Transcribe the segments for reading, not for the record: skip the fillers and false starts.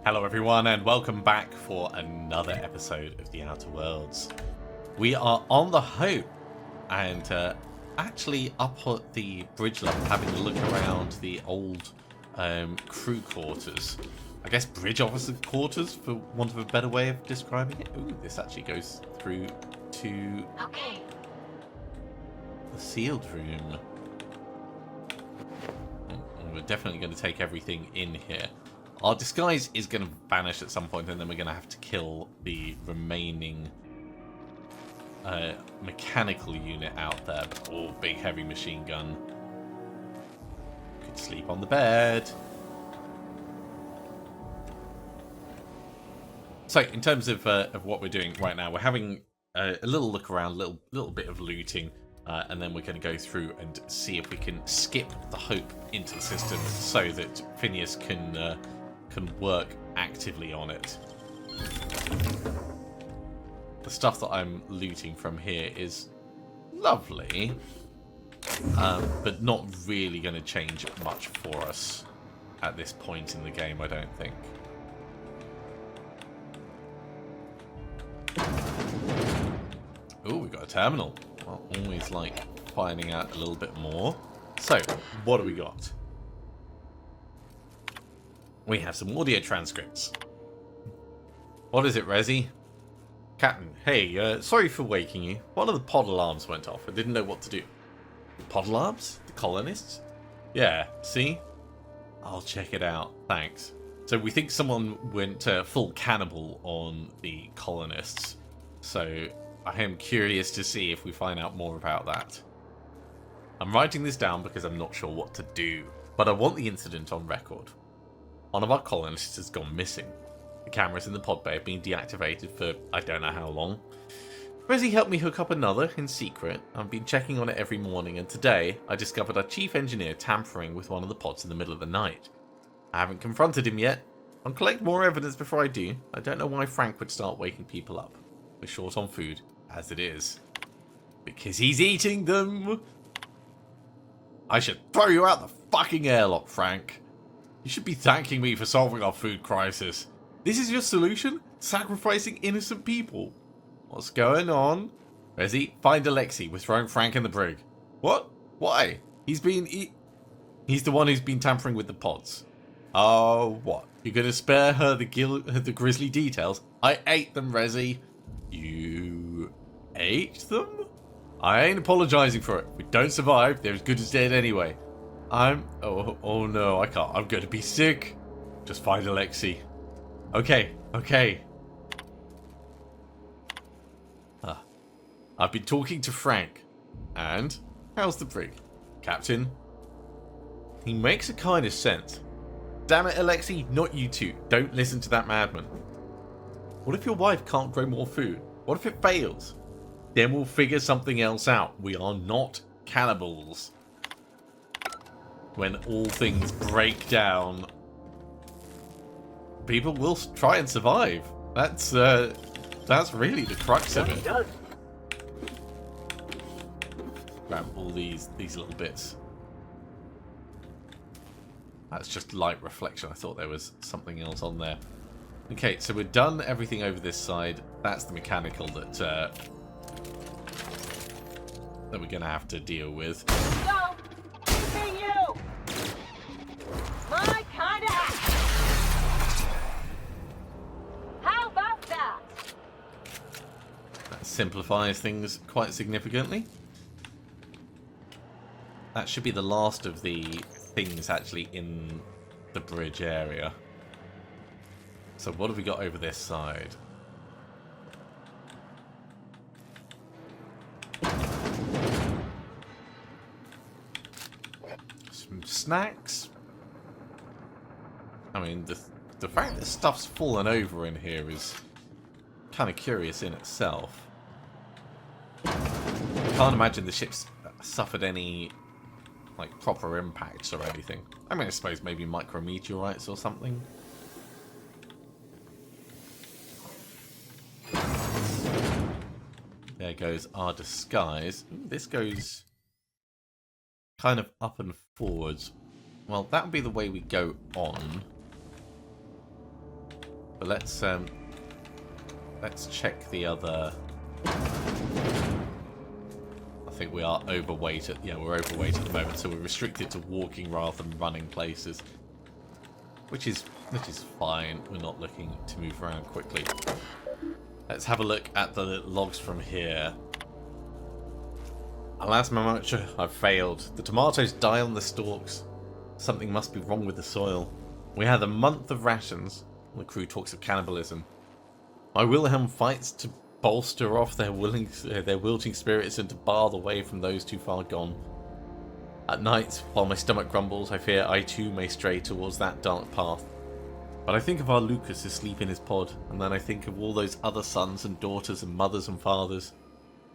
Hello everyone and welcome back for another episode of The Outer Worlds. We are on the Hope and actually up at the bridge level having a look around the old crew quarters. I guess bridge officer quarters for want of a better way of describing it. Ooh, this actually goes through to the sealed room. And we're definitely going to take everything in here. Our disguise is going to vanish at some point, and then we're going to have to kill the remaining mechanical unit out there. Oh, big heavy machine gun. Could sleep on the bed. So, in terms of what we're doing right now, we're having a little look around, little bit of looting, and then we're going to go through and see if we can skip the Hope into the system so that Phineas can work actively on it. The stuff that I'm looting from here is lovely, but not really going to change much for us at this point in the game, I don't think. Oh, we've got a terminal. I always like finding out a little bit more. So, what do we got? We have some audio transcripts. What is it, Resi? Captain, hey, sorry for waking you. One of the pod alarms went off. I didn't know what to do. Pod alarms? The colonists? Yeah, see? I'll check it out. Thanks. So we think someone went full cannibal on the colonists. So I am curious to see if we find out more about that. I'm writing this down because I'm not sure what to do. But I want the incident on record. One of our colonists has gone missing. The cameras in the pod bay have been deactivated for I don't know how long. Resi helped me hook up another in secret. I've been checking on it every morning, and today I discovered our chief engineer tampering with one of the pods in the middle of the night. I haven't confronted him yet. I'll collect more evidence before I do. I don't know why Frank would start waking people up. We're short on food, as it is. Because he's eating them! I should throw you out the fucking airlock, Frank. You should be thanking me for solving our food crisis. This is your solution? Sacrificing innocent people? What's going on? Resi, find Alexei. We're throwing Frank in the brig. What? Why? He's the one who's been tampering with the pods. Oh, what? You're going to spare her the grisly details? I ate them, Resi. You ate them? I ain't apologizing for it. If we don't survive, they're as good as dead anyway. Oh no, I can't. I'm going to be sick. Just find Alexei. Okay. I've been talking to Frank. And? How's the brig? Captain? He makes a kind of sense. Damn it, Alexei, not you two. Don't listen to that madman. What if your wife can't grow more food? What if it fails? Then we'll figure something else out. We are not cannibals. When all things break down, people will try and survive. That's really the crux of it. Grab all these little bits. That's just light reflection. I thought there was something else on there. Okay, so we're done everything over this side. That's the mechanical that we're gonna have to deal with. My kind of act. How about that? That simplifies things quite significantly. That should be the last of the things actually in the bridge area. So what have we got over this side? Some snacks. I mean, the fact that stuff's fallen over in here is kind of curious in itself. I can't imagine the ship's suffered any like proper impacts or anything. I mean, I suppose maybe micrometeorites or something. There goes our disguise. Ooh, this goes kind of up and forwards. Well, that would be the way we go on. But let's check the other. I think we are overweight at we're overweight at the moment, so we're restricted to walking rather than running places. Which is fine. We're not looking to move around quickly. Let's have a look at the logs from here. Alas, Mamacha, I've failed. The tomatoes die on the stalks. Something must be wrong with the soil. We had a month of rations. The crew talks of cannibalism. My Wilhelm fights to bolster off their wilting spirits and to bar the way from those too far gone. At night, while my stomach grumbles, I fear I too may stray towards that dark path. But I think of our Lucas asleep in his pod, and then I think of all those other sons and daughters and mothers and fathers.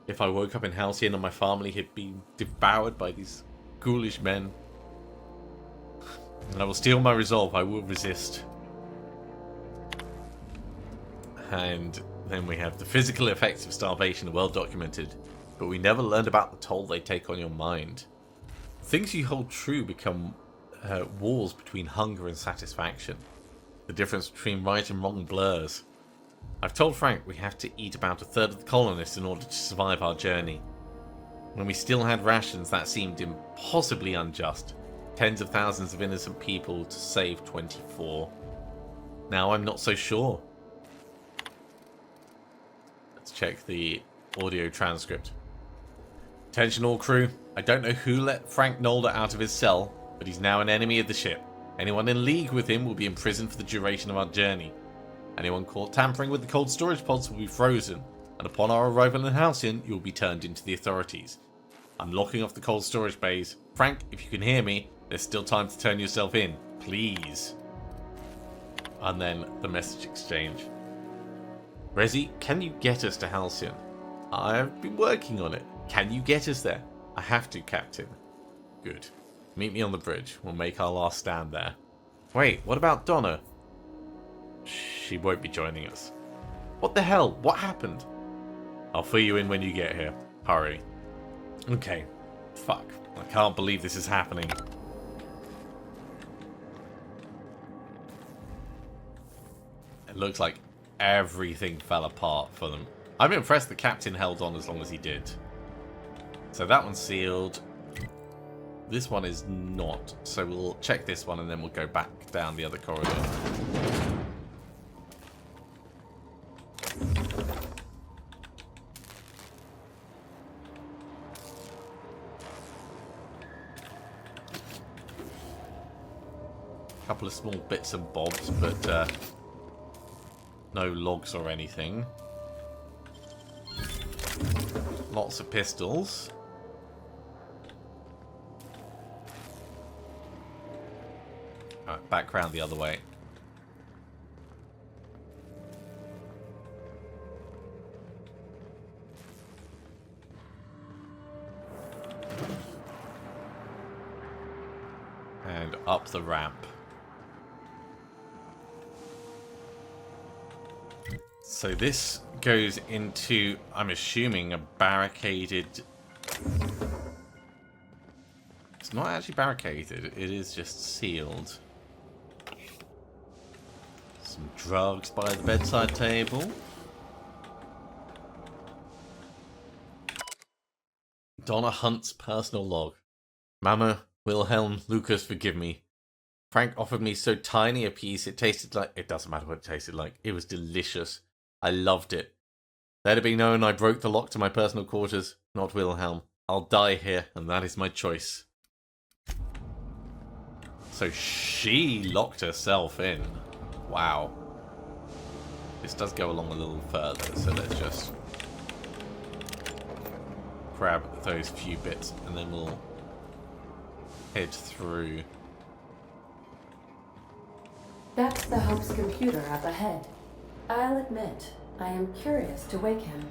If I woke up in Halcyon and my family had been devoured by these ghoulish men. And I will steel my resolve, I will resist. And then we have the physical effects of starvation are well documented, but we never learned about the toll they take on your mind. Things you hold true become wars between hunger and satisfaction. The difference between right and wrong blurs. I've told Frank we have to eat about a third of the colonists in order to survive our journey. When we still had rations, that seemed impossibly unjust. Tens of thousands of innocent people to save 24. Now I'm not so sure. Let's check the audio transcript. Attention all crew. I don't know who let Frank Nolder out of his cell, but he's now an enemy of the ship. Anyone in league with him will be imprisoned for the duration of our journey. Anyone caught tampering with the cold storage pods will be frozen, and upon our arrival in Halcyon, you will be turned into the authorities. I'm locking off the cold storage bays. Frank, if you can hear me, there's still time to turn yourself in. Please. And then the message exchange. Resi, can you get us to Halcyon? I've been working on it. Can you get us there? I have to, Captain. Good. Meet me on the bridge. We'll make our last stand there. Wait, what about Donna? She won't be joining us. What the hell? What happened? I'll fill you in when you get here. Hurry. Okay. Fuck. I can't believe this is happening. It looks like everything fell apart for them. I'm impressed the captain held on as long as he did. So that one's sealed. This one is not. So we'll check this one and then we'll go back down the other corridor. Couple of small bits and bobs, but no logs or anything. Lots of pistols. Alright, back round the other way. And up the ramp. So this goes into, I'm assuming, a barricaded... It's not actually barricaded, it is just sealed. Some drugs by the bedside table. Donna Hunt's personal log. Mama, Wilhelm, Lucas, forgive me. Frank offered me so tiny a piece, it tasted like... It doesn't matter what it tasted like. It was delicious. I loved it. Let it be known I broke the lock to my personal quarters, not Wilhelm. I'll die here, and that is my choice. So she locked herself in. Wow. This does go along a little further, so let's just grab those few bits, and then we'll head through. That's the Hope's computer up ahead. I'll admit, I am curious to wake him.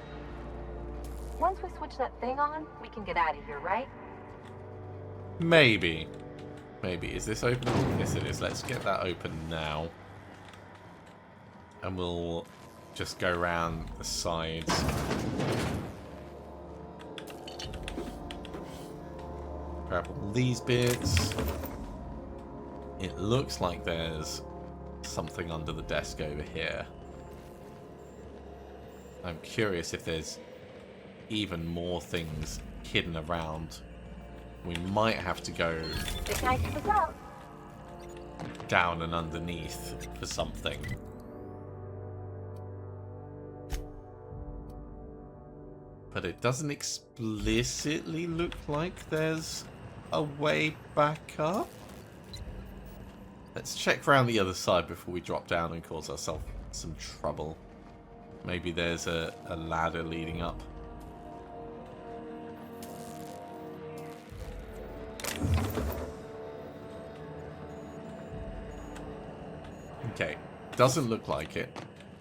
Once we switch that thing on, we can get out of here, right? Maybe. Maybe. Is this open? Yes, it is. Let's get that open now. And we'll just go around the sides. Grab all these bits. It looks like there's something under the desk over here. I'm curious if there's even more things hidden around. We might have to go This night is out. down and underneath for something. But it doesn't explicitly look like there's a way back up. Let's check around the other side before we drop down and cause ourselves some trouble. Maybe there's a ladder leading up. Okay, doesn't look like it.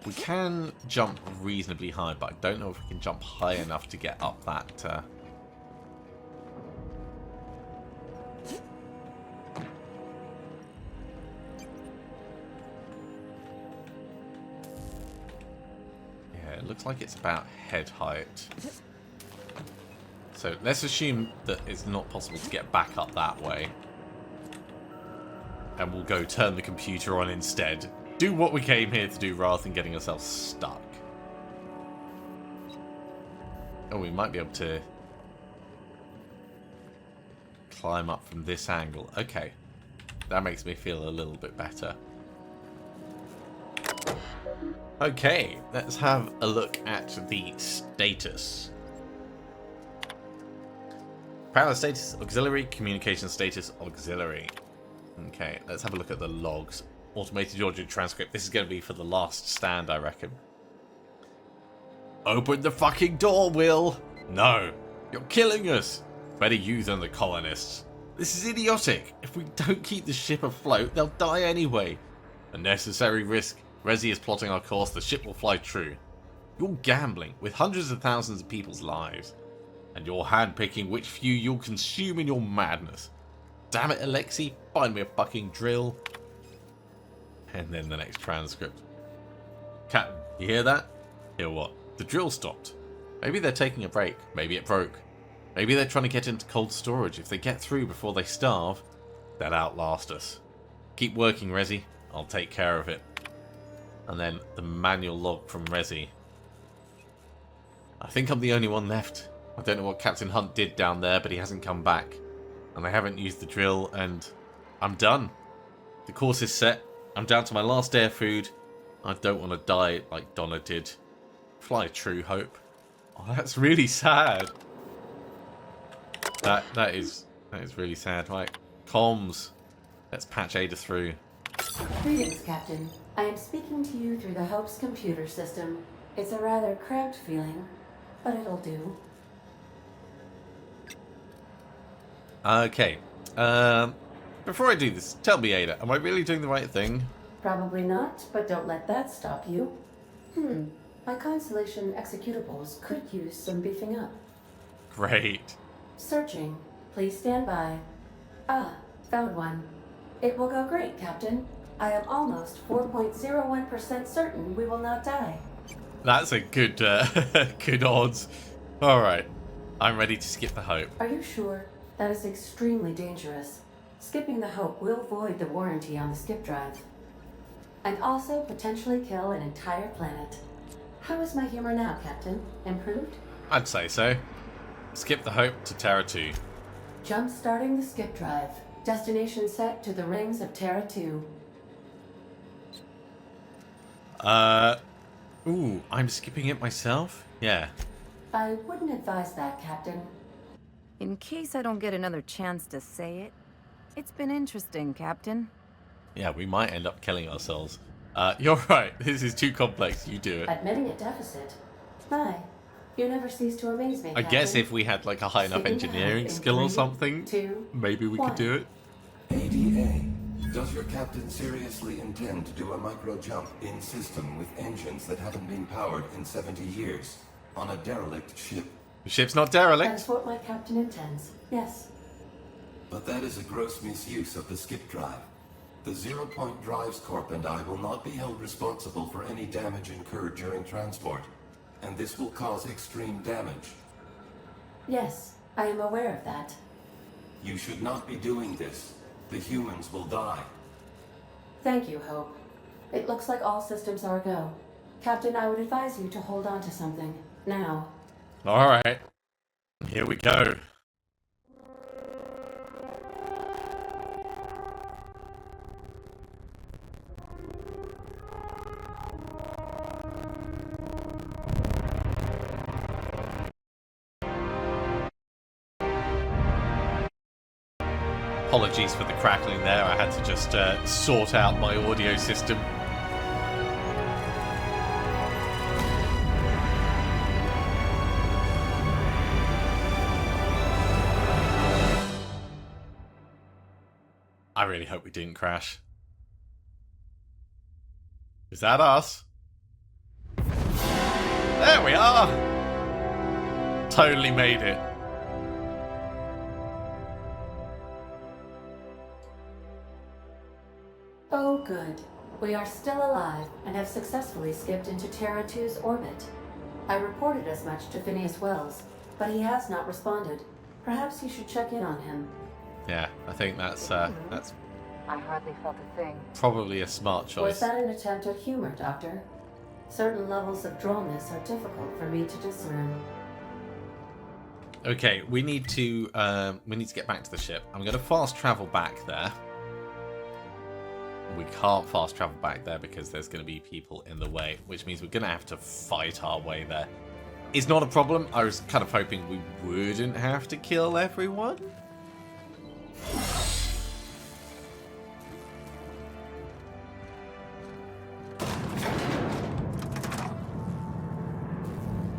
We can jump reasonably high, but I don't know if we can jump high enough to get up that... Yeah, it looks like it's about head height. So let's assume that it's not possible to get back up that way. And we'll go turn the computer on instead. Do what we came here to do rather than getting ourselves stuck. Oh, we might be able to climb up from this angle. Okay. That makes me feel a little bit better. Okay, let's have a look at the status. Power status auxiliary, communication status auxiliary. Okay, let's have a look at the logs. Automated audio transcript. This is going to be for the last stand, I reckon. Open the fucking door, Will! No, you're killing us! Better you than the colonists. This is idiotic. If we don't keep the ship afloat, they'll die anyway. Unnecessary risk. Resi is plotting our course. The ship will fly true. You're gambling with hundreds of thousands of people's lives. And you're handpicking which few you'll consume in your madness. Damn it, Alexei. Find me a fucking drill. And then the next transcript. Captain, you hear that? Hear what? The drill stopped. Maybe they're taking a break. Maybe it broke. Maybe they're trying to get into cold storage. If they get through before they starve, they'll outlast us. Keep working, Resi. I'll take care of it. And then the manual log from Resi. I think I'm the only one left. I don't know what Captain Hunt did down there, but he hasn't come back. And I haven't used the drill, and I'm done. The course is set. I'm down to my last air food. I don't want to die like Donna did. Fly true, Hope. Oh, that's really sad. That is really sad. Right, comms. Let's patch Ada through. Greetings, Captain. I am speaking to you through the Hope's computer system. It's a rather cramped feeling, but it'll do. Okay. Before I do this, tell me, Ada, am I really doing the right thing? Probably not, but don't let that stop you. My Constellation executables could use some beefing up. Great. Searching. Please stand by. Ah, found one. It will go great, Captain. I am almost 4.01% certain we will not die. That's a good, good odds. All right. I'm ready to skip the Hope. Are you sure? That is extremely dangerous. Skipping the Hope will void the warranty on the skip drive. And also potentially kill an entire planet. How is my humor now, Captain? Improved? I'd say so. Skip the Hope to Terra 2. Jump starting the skip drive. Destination set to the rings of Terra 2. Ooh, I'm skipping it myself? Yeah. I wouldn't advise that, Captain. In case I don't get another chance to say it, it's been interesting, Captain. Yeah, we might end up killing ourselves. You're right. This is too complex. You do it. Admitting a deficit. My, you never cease to amaze me, I Captain. guess if we had like a high enough Skipping engineering ahead in skill or 3, something, 2, maybe we could do it. ADA, does your captain seriously intend to do a micro jump in system with engines that haven't been powered in 70 years on a derelict ship? The ship's not That derelict. is what my captain intends. Yes. But that is a gross misuse of the skip drive. The Zero Point Drives Corp and I will not be held responsible for any damage incurred during transport, and this will cause extreme damage. Yes, I am aware of that. You should not be doing this. The humans will die. Thank you, Hope. It looks like all systems are a go. Captain, I would advise you to hold on to something. Now. Alright. Here we go. Apologies for the crackling there. I had to just sort out my audio system. I really hope we didn't crash. Is that us? There we are! Totally made it. Oh, good. We are still alive and have successfully skipped into Terra 2's orbit. I reported as much to Phineas Wells, but he has not responded. Perhaps you should check in on him. Yeah, I think that's I hardly felt a thing. probably a smart choice. Was that an attempt at humor, Doctor? Certain levels of drollness are difficult for me to discern. Okay, we need to get back to the ship. I'm going to fast travel back there. We can't fast travel back there because there's going to be people in the way, which means we're going to have to fight our way there. It's not a problem. I was kind of hoping we wouldn't have to kill everyone.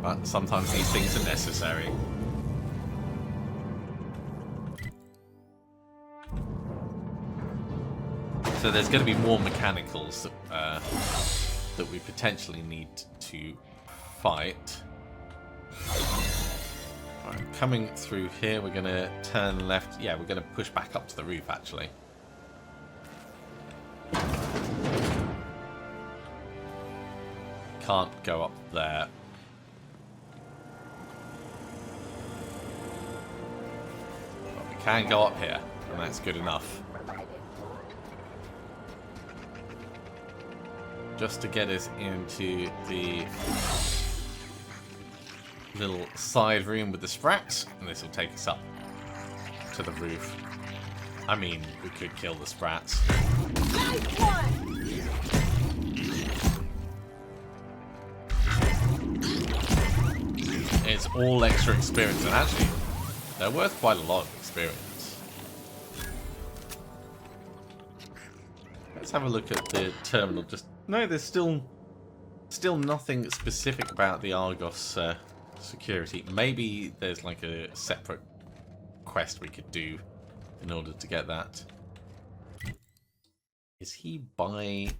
But sometimes these things are necessary. So there's going to be more mechanicals that we potentially need to fight. Right, coming through here, we're going to turn left. Yeah, we're going to push back up to the roof, actually. Can't go up there. But we can go up here, and that's good enough. Just to get us into the little side room with the sprats, and this will take us up to the roof. I mean, we could kill the sprats. It's all extra experience, and actually, they're worth quite a lot of experience. Let's have a look at the terminal. No, there's still nothing specific about the Argos security. Maybe there's like a separate quest we could do in order to get that. Is he by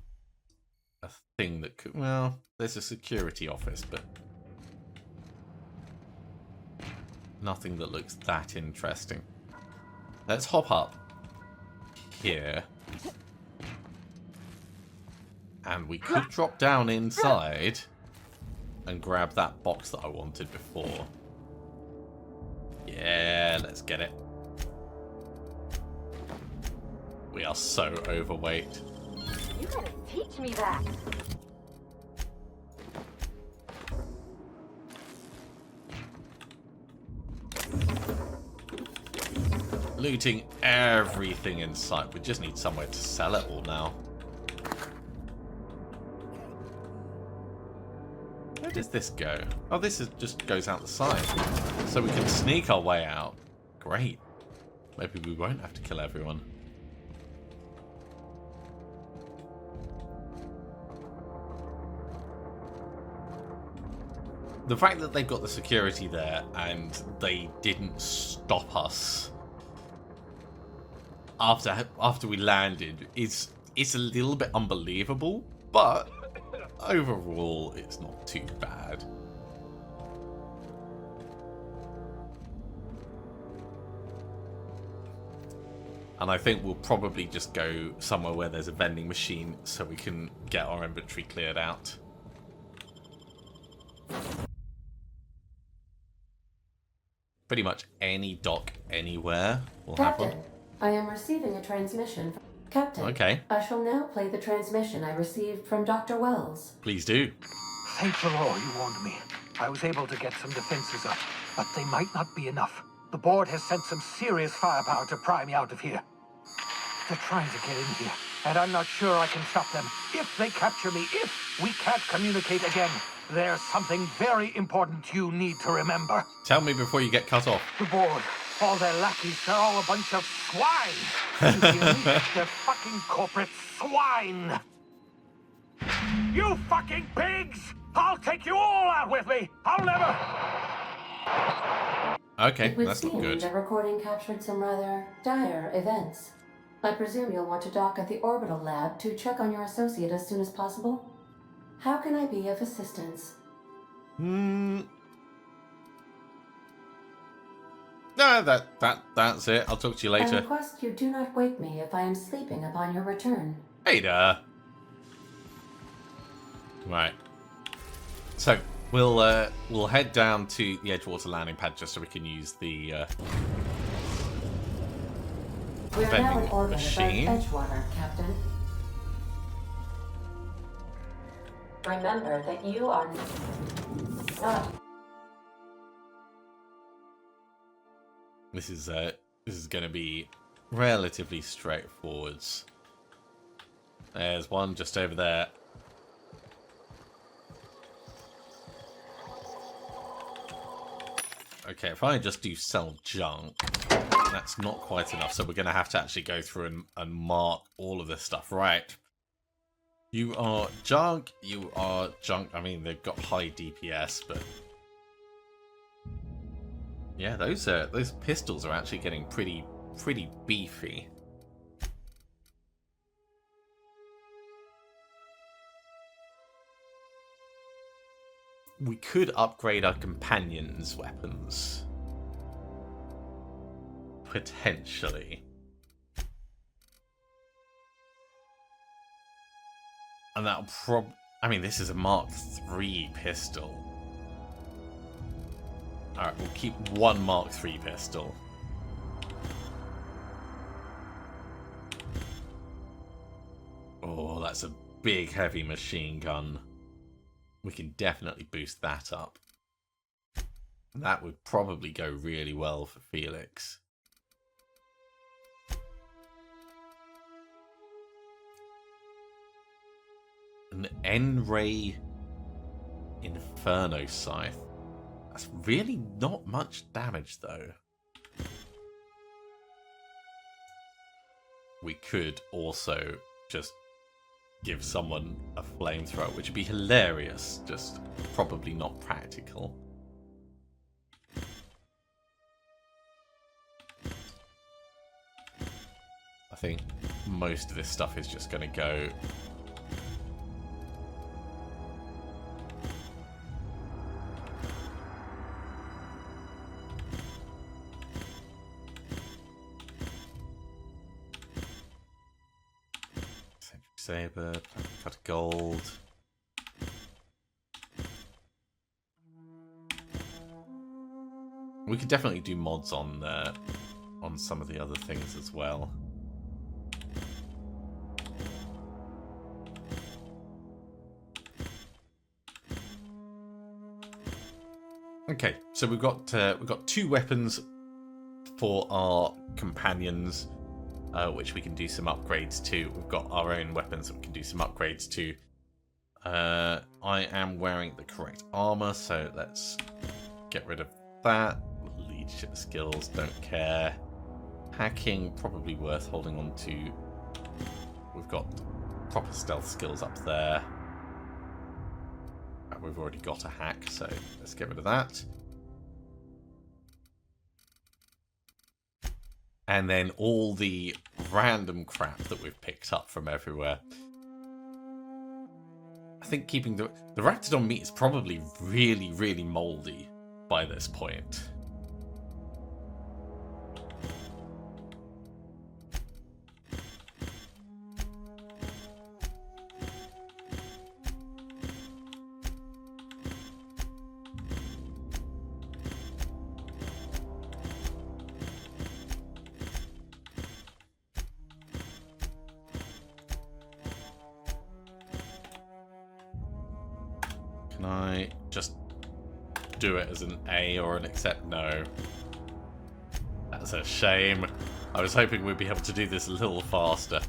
a thing that could... Well, there's a security office, but nothing that looks that interesting. Let's hop up here. And we could drop down inside and grab that box that I wanted before. Yeah, let's get it. We are so overweight. You gotta teach me that. Looting everything in sight. We just need somewhere to sell it all now. Where does this go? Oh, just goes out the side. So we can sneak our way out. Great. Maybe we won't have to kill everyone. The fact that they've got the security there and they didn't stop us after we landed is a little bit unbelievable, but overall, it's not too bad. And I think we'll probably just go somewhere where there's a vending machine so we can get our inventory cleared out. Pretty much any dock anywhere will have one. Captain, I am receiving a transmission. Captain, Okay. I shall now play the transmission I received from Dr. Wells. Please do. Thanks for all you warned me. I was able to get some defenses up, but they might not be enough. The board has sent some serious firepower to pry me out of here. They're trying to get in here, and I'm not sure I can stop them. If they capture me, if we can't communicate again, there's something very important you need to remember. Tell me before you get cut off. The board, all their lackeys, they're all a bunch of swine. You hear me? They're fucking corporate swine. You fucking pigs! I'll take you all out with me! I'll never... Okay, It would that's not seem good. the recording captured some rather dire events. I presume you'll want to dock at the orbital lab to check on your associate as soon as possible. How can I be of assistance? No, that's it. I'll talk to you I later. request you do not wake me if I am sleeping upon your return. Hey there. Right. So we'll head down to the Edgewater landing pad just so we can use the We are now in vending orbit machine. above Edgewater, Captain. Remember that you are not. This is going to be relatively straightforward. There's one just over there. Okay, if I just do sell junk, that's not quite enough. So we're going to have to actually go through and mark all of this stuff. Right. You are junk. You are junk. I mean, they've got high DPS, but yeah, those pistols are actually getting pretty beefy. We could upgrade our companions' weapons. Potentially. And that'll I mean, this is a Mark III pistol. Alright, we'll keep one Mark III pistol. Oh, that's a big, heavy machine gun. We can definitely boost that up. That would probably go really well for Felix. An N-Ray Inferno Scythe. That's really not much damage, though. We could also just give someone a flamethrower, which would be hilarious, just probably not practical. I think most of this stuff is just going to go... Saber, cut of gold. We could definitely do mods on some of the other things as well. Okay, so we've got 2 weapons for our companions. Which we can do some upgrades to. We've got our own weapons that we can do some upgrades to. I am wearing the correct armor, so let's get rid of that. Leadership skills, don't care. Hacking, probably worth holding on to. We've got proper stealth skills up there. We've already got a hack, so let's get rid of that. And then all the random crap that we've picked up from everywhere. I think keeping the Raptidon meat is probably really, really moldy by this point. Can I just do it as an A or an accept? No. That's a shame. I was hoping we'd be able to do this a little faster.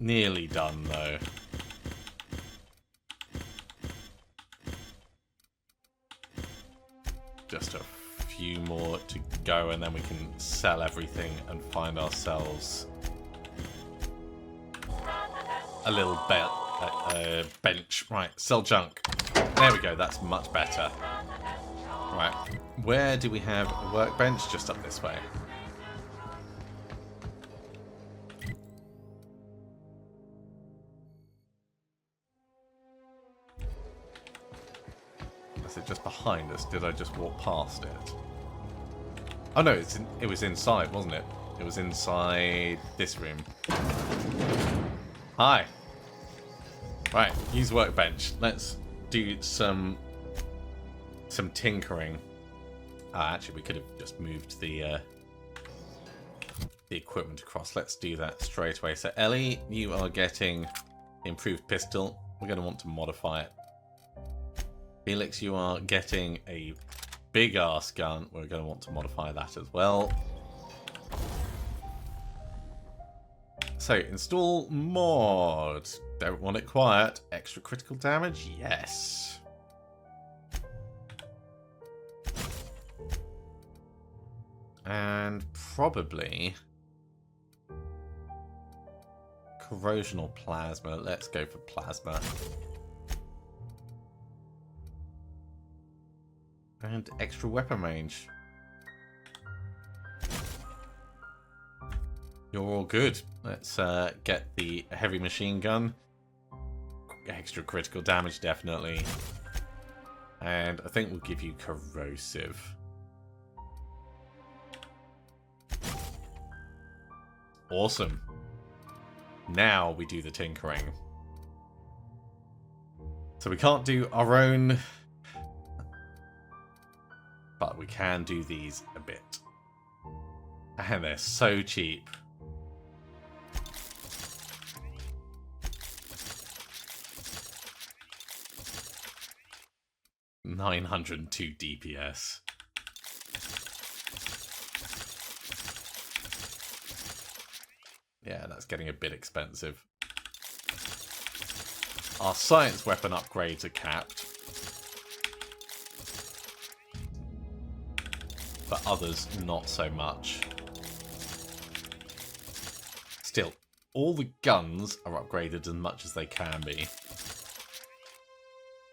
Nearly done, though. Just a few more to go, and then we can sell everything and find ourselves a little bench. Right, sell junk. There we go, that's much better. Right, where do we have a workbench? Just up this way. Is it just behind us? Did I just walk past it? Oh no, it was inside, wasn't it? It was inside this room. Hi. Right, use workbench. Let's do some tinkering. Actually, we could have just moved the equipment across. Let's do that straight away. So Ellie, you are getting improved pistol. We're going to want to modify it. Felix, you are getting a big ass gun. We're going to want to modify that as well. So, install mod. Don't want it quiet. Extra critical damage? Yes. And probably corrosional plasma. Let's go for plasma. And extra weapon range. You're all good. Let's get the heavy machine gun. Extra critical damage, definitely. And I think we'll give you corrosive. Awesome. Now we do the tinkering. So we can't do our own, but we can do these a bit. And they're so cheap. $902 DPS. Yeah, that's getting a bit expensive. Our science weapon upgrades are capped. But others, not so much. Still, all the guns are upgraded as much as they can be.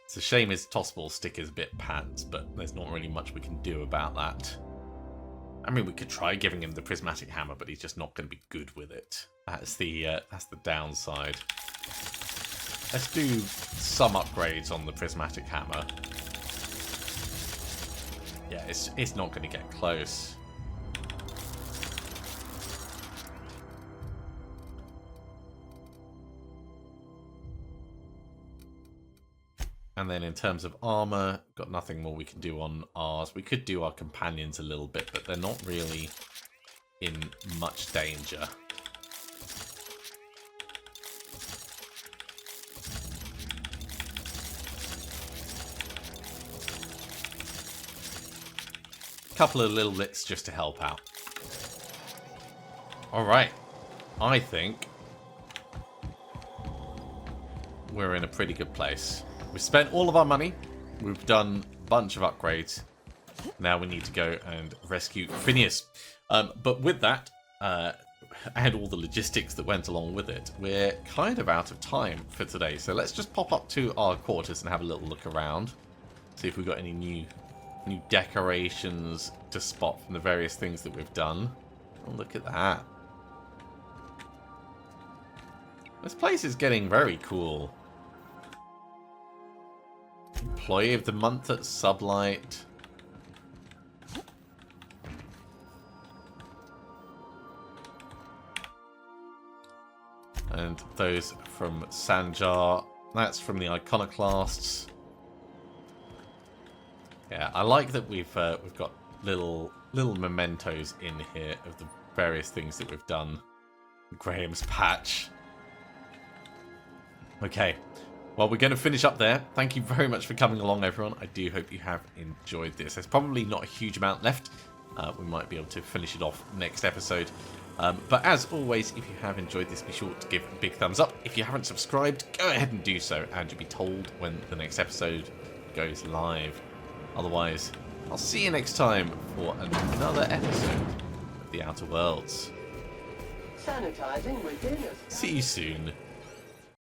It's a shame his tossball stick is a bit pants, but there's not really much we can do about that. I mean, we could try giving him the prismatic hammer, but he's just not going to be good with it. That's the downside. Let's do some upgrades on the prismatic hammer. Yeah, it's not going to get close. And then in terms of armor, got nothing more we can do on ours. We could do our companions a little bit, but they're not really in much danger. Couple of little bits just to help out. Alright, I think we're in a pretty good place. We've spent all of our money. We've done a bunch of upgrades. Now we need to go and rescue Phineas. But with that, and all the logistics that went along with it, we're kind of out of time for today. So let's just pop up to our quarters and have a little look around. See if we've got any new decorations to spot from the various things that we've done. Oh, look at that. This place is getting very cool. Employee of the month at Sublight. And those from Sanjar. That's from the Iconoclasts. Yeah, I like that we've got little mementos in here of the various things that we've done. Graham's patch. Okay. Well, we're going to finish up there. Thank you very much for coming along, everyone. I do hope you have enjoyed this. There's probably not a huge amount left. We might be able to finish it off next episode. But as always, if you have enjoyed this, be sure to give a big thumbs up. If you haven't subscribed, go ahead and do so, and you'll be told when the next episode goes live. Otherwise, I'll see you next time for another episode of The Outer Worlds. Sanitizing within us. See you soon.